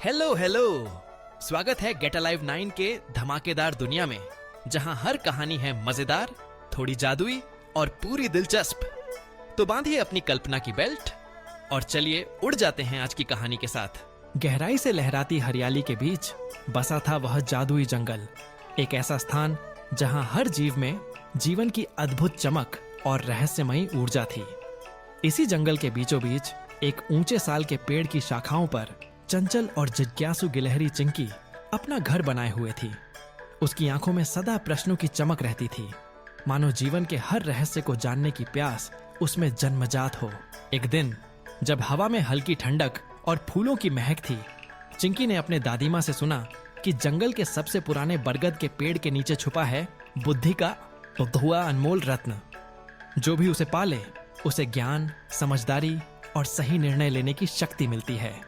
Hello hello. स्वागत है gate alive 9 के धमाकेदार दुनिया में, जहां हर कहानी है मजेदार, थोड़ी जादुई और पूरी दिलचस्प। तो बांधिए अपनी कल्पना की बेल्ट और चलिए उड़ जाते हैं आज की कहानी के साथ। गहराई से लहराती हरियाली के बीच बसा था वह जादुई जंगल, एक ऐसा स्थान जहां हर जीव में जीवन की अद्भुत चमक और रहस्यमयी ऊर्जा थी। इसी जंगल के बीचों बीच एक ऊंचे साल के पेड़ की शाखाओं पर चंचल और जिज्ञासु गिलहरी चिंकी अपना घर बनाए हुए थी। उसकी आंखों में सदा प्रश्नों की चमक रहती थी, मानो जीवन के हर रहस्य को जानने की प्यास उसमें जन्मजात हो। एक दिन जब हवा में हल्की ठंडक और फूलों की महक थी, चिंकी ने अपने दादी माँ से सुना कि जंगल के सबसे पुराने बरगद के पेड़ के नीचे छुपा है बुद्धि का हुआ अनमोल रत्न। जो भी उसे पाले उसे ज्ञान, समझदारी और सही निर्णय लेने की शक्ति मिलती है।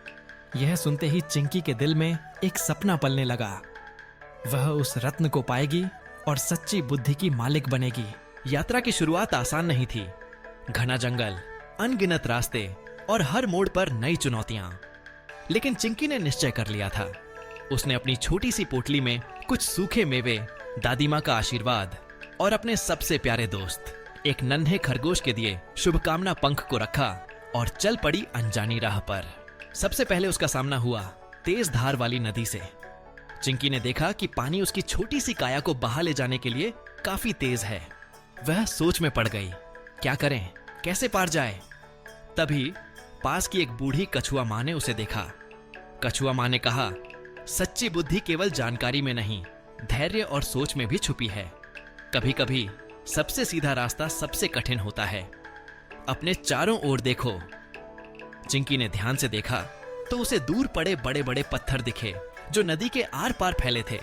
यह सुनते ही चिंकी के दिल में एक सपना पलने लगा। वह उस रत्न को पाएगी और सच्ची बुद्धि की मालिक बनेगी। यात्रा की शुरुआत आसान नहीं थी। घना जंगल, अनगिनत रास्ते और हर मोड़ पर नई चुनौतियां। लेकिन चिंकी ने निश्चय कर लिया था। उसने अपनी छोटी सी पोटली में कुछ सूखे मेवे, दादी माँ का आशीर्वाद और अपने सबसे प्यारे दोस्त एक नन्हे खरगोश के दिए शुभकामना पंख को रखा और चल पड़ी अनजानी राह पर। सबसे पहले उसका सामना हुआ तेज धार वाली नदी से। चिंकी ने देखा कि पानी उसकी छोटी सी काया को बहा ले जाने के लिए काफी तेज है। वह सोच में पड़ गई, क्या करें, कैसे पार जाए। तभी पास की एक बूढ़ी कछुआ माँ ने उसे देखा। कछुआ माँ ने कहा, सच्ची बुद्धि केवल जानकारी में नहीं, धैर्य और सोच में भी छुपी है। कभी कभी सबसे सीधा रास्ता सबसे कठिन होता है। अपने चारों ओर देखो। चिंकी ने ध्यान से देखा तो उसे दूर पड़े बड़े बड़े पत्थर दिखे जो नदी के आर पार फैले थे।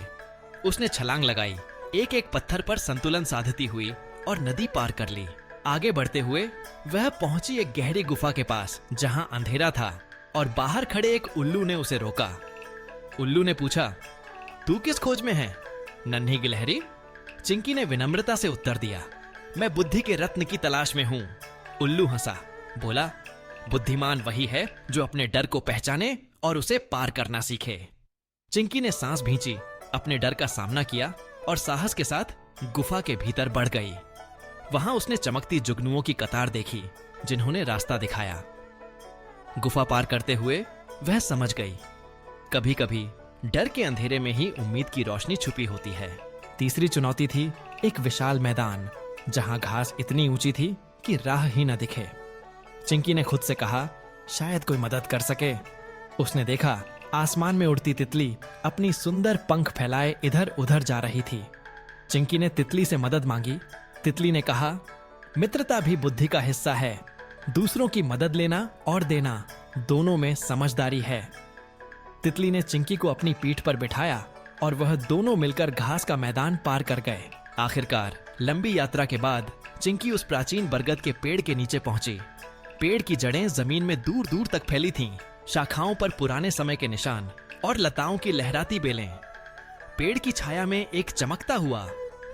उसने छलांग लगाई, एक एक पत्थर पर संतुलन साधती हुई और नदी पार कर ली। आगे बढ़ते हुए वह पहुंची एक गहरी गुफा के पास, जहां अंधेरा था और बाहर खड़े एक उल्लू ने उसे रोका। उल्लू ने पूछा, तू किस खोज में है, नन्ही गिलहरी? चिंकी ने विनम्रता से उत्तर दिया, मैं बुद्धि के रत्न की तलाश में हूं। उल्लू हंसा, बोला, बुद्धिमान वही है जो अपने डर को पहचाने और उसे पार करना सीखे। चिंकी ने सांस भींची, अपने डर का सामना किया और साहस के साथ गुफा के भीतर बढ़ गई। वहां उसने चमकती जुगनुओं की कतार देखी, जिन्होंने रास्ता दिखाया। गुफा पार करते हुए वह समझ गई, कभी कभी डर के अंधेरे में ही उम्मीद की रोशनी छुपी होती है। तीसरी चुनौती थी एक विशाल मैदान, जहां घास इतनी ऊंची थी कि राह ही न दिखे। चिंकी ने खुद से कहा, शायद कोई मदद कर सके। उसने देखा आसमान में उड़ती तितली अपनी सुंदर पंख फैलाए इधर उधर जा रही थी। चिंकी ने तितली से मदद मांगी। तितली ने कहा, मित्रता भी बुद्धि का हिस्सा है। दूसरों की मदद लेना और देना दोनों में समझदारी है। तितली ने चिंकी को अपनी पीठ पर बिठाया और वह दोनों मिलकर घास का मैदान पार कर गए। आखिरकार लंबी यात्रा के बाद चिंकी उस प्राचीन बरगद के पेड़ के नीचे पहुंची। पेड़ की जड़ें जमीन में दूर दूर तक फैली थीं, शाखाओं पर पुराने समय के निशान और लताओं की लहराती बेलें। पेड़ की छाया में एक चमकता हुआ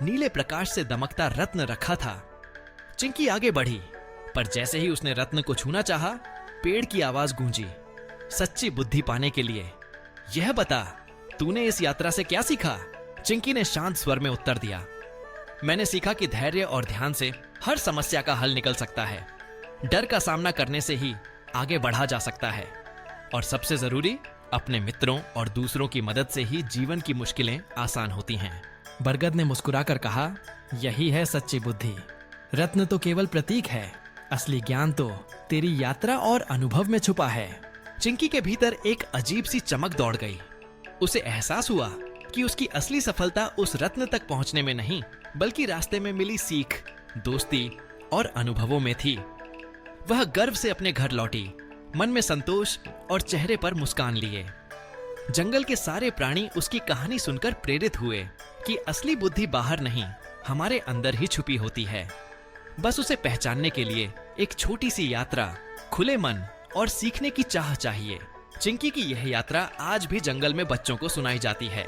नीले प्रकाश से दमकता रत्न रखा था। चिंकी आगे बढ़ी, पर जैसे ही उसने रत्न को छूना चाहा, पेड़ की आवाज गूंजी, सच्ची बुद्धि पाने के लिए यह बता, तूने इस यात्रा से क्या सीखा? चिंकी ने शांत स्वर में उत्तर दिया, मैंने सीखा कि धैर्य और ध्यान से हर समस्या का हल निकल सकता है। डर का सामना करने से ही आगे बढ़ा जा सकता है, और सबसे जरूरी, अपने मित्रों और दूसरों की मदद से ही जीवन की मुश्किलें आसान होती हैं। बरगद ने मुस्कुराकर कहा, यही है सच्ची बुद्धि। रत्न तो केवल प्रतीक है, असली ज्ञान तो तेरी यात्रा और अनुभव में छुपा है। चिंकी के भीतर एक अजीब सी चमक दौड़ गई। उसे एहसास हुआ कि उसकी असली सफलता उस रत्न तक पहुंचने में नहीं, बल्कि रास्ते में मिली सीख, दोस्ती और अनुभवों में थी। वह गर्व से अपने घर लौटी, मन में संतोष और चेहरे पर मुस्कान लिए। जंगल के सारे प्राणी उसकी कहानी सुनकर प्रेरित हुए कि असली बुद्धि बाहर नहीं, हमारे अंदर ही छुपी होती है। बस उसे पहचानने के लिए एक छोटी सी यात्रा, खुले मन और सीखने की चाह चाहिए। चिंकी की यह यात्रा आज भी जंगल में बच्चों को सुनाई जाती है।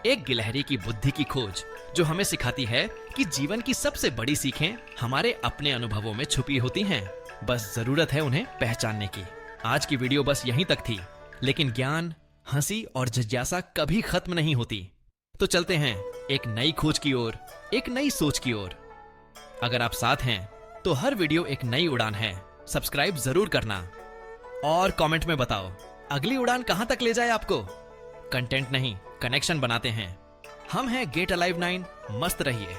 एक गिलहरी की बुद्धि की खोज, जो हमें सिखाती है कि जीवन की सबसे बड़ी सीखें हमारे अपने अनुभवों में छुपी होती हैं। बस जरूरत है उन्हें पहचानने की। आज की वीडियो बस यहीं तक थी, लेकिन ज्ञान, हंसी और जिज्ञासा कभी खत्म नहीं होती। तो चलते हैं एक नई खोज की ओर, एक नई सोच की ओर। अगर आप साथ हैं तो हर वीडियो एक नई उड़ान है। सब्सक्राइब जरूर करना और कमेंट में बताओ अगली उड़ान कहां तक ले जाए आपको। कंटेंट नहीं, कनेक्शन बनाते हैं। हम हैं गेट अलाइव 9। मस्त रहिए।